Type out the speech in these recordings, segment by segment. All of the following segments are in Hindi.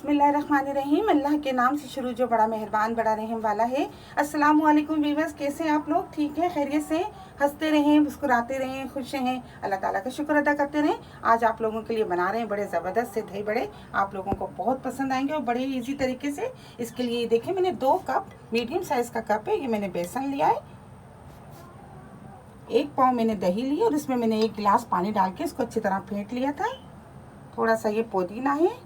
बिस्मिल्लाहिर्रहमानिर्रहीम। अल्लाह के नाम से शुरू जो बड़ा मेहरबान बड़ा रहम वाला है। अस्सलाम वालेकुम वीवर्स, कैसे हैं आप लोग? ठीक है, खैरियत से? हंसते रहें, मुस्कुराते रहें, खुश रहें, अल्लाह ताला का शुक्र अदा करते रहें। आज आप लोगों के लिए बना रहे हैं बड़े ज़बरदस्त से दही बड़े। आप लोगों को बहुत पसंद आएंगे और बड़े ईजी तरीके से। इसके लिए देखें, मैंने 2 कप मीडियम साइज़ का कप है, ये मैंने बेसन लिया है। 1 पाव मैंने दही ली और इसमें मैंने 1 गिलास पानी डाल के इसको अच्छी तरह फेंट लिया था। थोड़ा सा ये पुदीना है,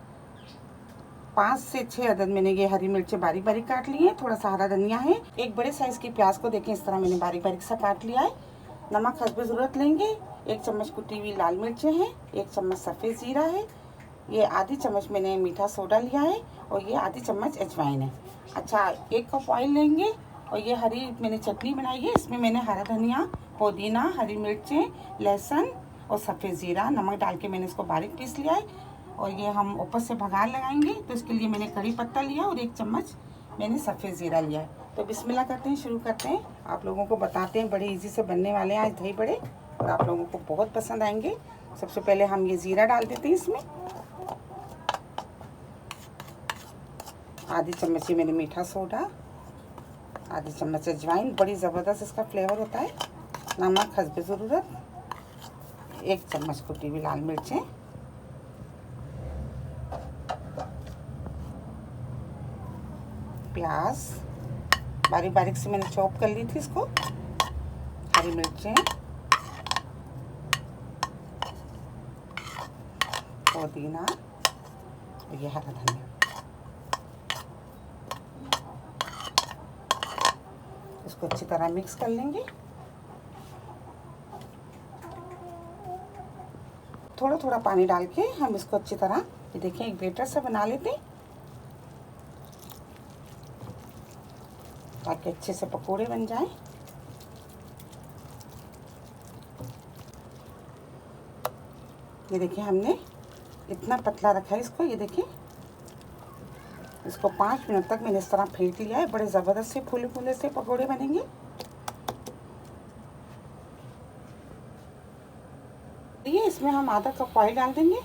5 से 6 अदद मैंने ये हरी मिर्चें बारीक बारीक काट ली है। थोड़ा सा हरा धनिया है। एक बड़े साइज़ की प्याज को देखें इस तरह मैंने बारीक बारीक सा काट लिया है। नमक हस्बे ज़रूरत लेंगे। 1 चम्मच कुटी हुई लाल मिर्चें हैं। 1 चम्मच सफ़ेद ज़ीरा है। ये आधी चम्मच मैंने मीठा सोडा लिया है और ये आधी चम्मच अजवाइन है। अच्छा, 1 कप ऑयल लेंगे और ये हरी मैंने चटनी बनाई है। इसमें मैंने हरा धनिया, पुदीना, हरी मिर्चें, लहसुन और सफ़ेद ज़ीरा, नमक डाल के मैंने इसको बारीक पीस लिया है। और ये हम ऊपर से बघार लगाएंगे, तो इसके लिए मैंने कड़ी पत्ता लिया और 1 चम्मच मैंने सफ़ेद ज़ीरा लिया है। तो बिस्मिल्लाह करते हैं, शुरू करते हैं। आप लोगों को बताते हैं, बड़े इजी से बनने वाले हैं आज दही बड़े और आप लोगों को बहुत पसंद आएंगे। सबसे पहले हम ये ज़ीरा डाल देते हैं इसमें। आधी चम्मच ही मैंने मीठा सोडा, आधी चम्मच अजवाइन, बड़ी ज़बरदस्त इसका फ्लेवर होता है। नमक हस्बे ज़रूरत, 1 चम्मच कुटी हुई लाल मिर्चें, प्याज बारीक बारीक से मैंने चॉप कर ली थी इसको, हरी मिर्चें, पुदीना और ये हरा धनिया। इसको अच्छी तरह मिक्स कर लेंगे। थोड़ा थोड़ा पानी डाल के हम इसको अच्छी तरह, ये देखें, एक बैटर सा बना लेते हैं ताकि अच्छे से पकोड़े बन जाएं। ये देखिए, हमने इतना पतला रखा है इसको। ये देखिए, इसको 5 मिनट तक मैंने इस तरह फेंट लिया है। बड़े ज़बरदस्त से फूले फूले से पकोड़े बनेंगे। ये इसमें हम आधा कप ऑयल डाल देंगे।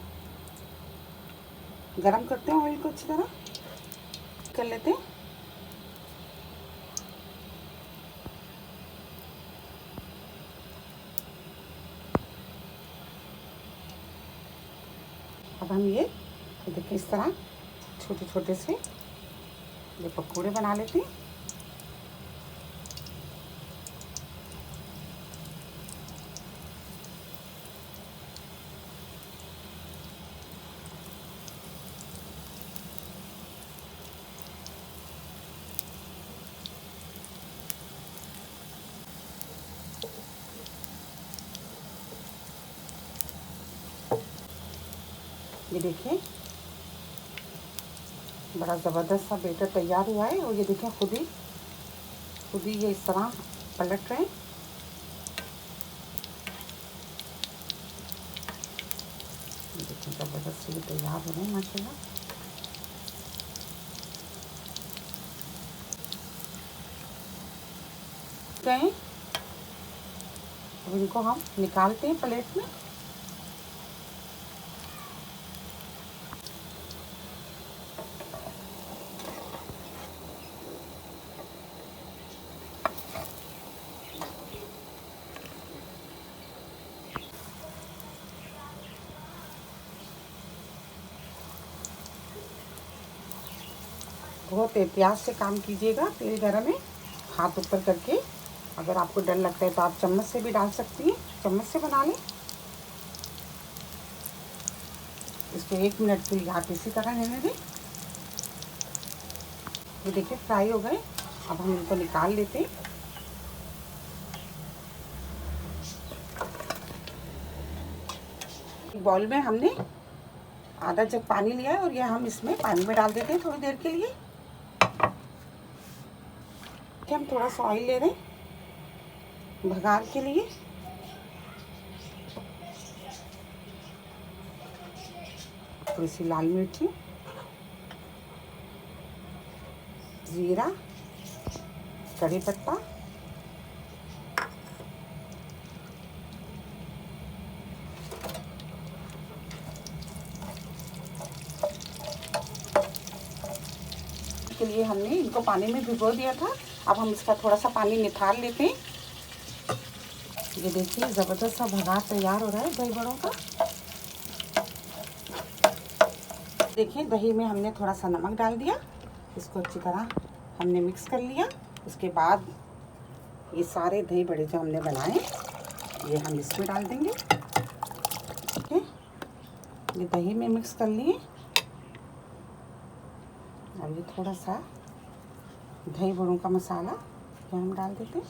गरम करते हैं ऑयल को, अच्छी तरह कर लेते हैं। अब हम ये देखिए इस तरह छोटे छोटे से ये पकौड़े बना लेते हैं। ये देखिए, बड़ा ज़बरदस्त सा बैटर तैयार हुआ है और ये देखिए खुद ही ये इस तरह पलट रहे हैं। ये देखिए, ज़बरदस्त से ये तैयार हो रहे हैं माशाल्लाह। गए, अब इनको हम निकालते हैं प्लेट में। बहुत एहतियात से काम कीजिएगा। तेल गरम है, हाथ ऊपर करके। अगर आपको डर लगता है तो आप चम्मच से भी डाल सकती हैं, चम्मच से बना लें। इसको 1 मिनट के लिए आप इसी तरह रहने दें। ये देखिए फ्राई हो गए। अब हम इनको निकाल लेते हैं। एक बाउल में हमने आधा जग पानी लिया है और ये हम इसमें पानी में डाल देते हैं थोड़ी देर के लिए। हम थोड़ा सा ऑयल ले रहे हैं भगार के लिए। थोड़ी सी लाल मिर्ची, जीरा, कड़ी पत्ता, लिए हमने इनको पानी में भिगो दिया था। अब हम इसका थोड़ा सा पानी निथार लेते हैं। ये देखिए ज़बरदस्त सा भगार तैयार हो रहा है दही बड़ों का। देखिए दही में हमने थोड़ा सा नमक डाल दिया, इसको अच्छी तरह हमने मिक्स कर लिया। उसके बाद ये सारे दही बड़े जो हमने बनाए ये हम इसमें डाल देंगे। ठीक है, ये दही में मिक्स कर लिए। अब ये थोड़ा सा दही बड़ों का मसाला ये हम डाल देते हैं।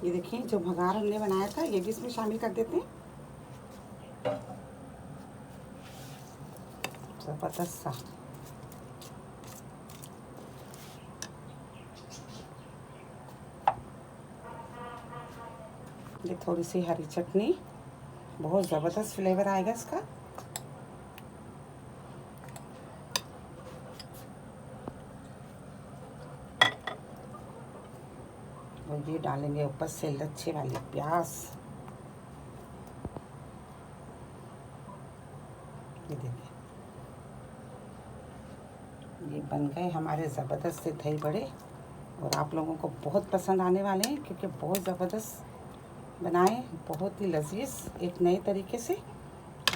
ये देखिए जो भगार हमने बनाया था ये भी इसमें शामिल कर देते हैं। ज़बरदस्त सा ये थोड़ी सी हरी चटनी, बहुत ज़बरदस्त फ्लेवर आएगा इसका। और ये डालेंगे ऊपर से लच्छे वाली प्याज। ये देखिए ये बन गए हमारे ज़बरदस्त से दही बड़े और आप लोगों को बहुत पसंद आने वाले हैं क्योंकि बहुत ज़बरदस्त बनाए, बहुत ही लजीज एक नए तरीके से।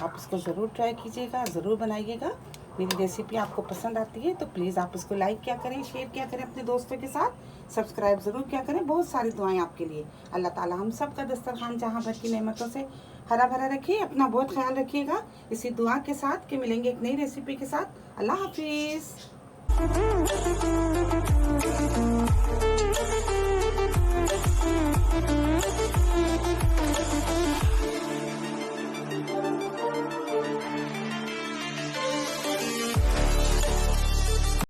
आप इसको ज़रूर ट्राई कीजिएगा, ज़रूर बनाइएगा। मेरी रेसिपी आपको पसंद आती है तो प्लीज़ आप इसको लाइक क्या करें, शेयर क्या करें अपने दोस्तों के साथ, सब्सक्राइब ज़रूर क्या करें। बहुत सारी दुआएं आपके लिए। अल्लाह ताला हम सब का दस्तरखान जहाँ भर की नेमतों से हरा भरा रखिए। अपना बहुत ख्याल रखिएगा इसी दुआ के साथ कि मिलेंगे एक नई रेसिपी के साथ। अल्लाह हाफिज़।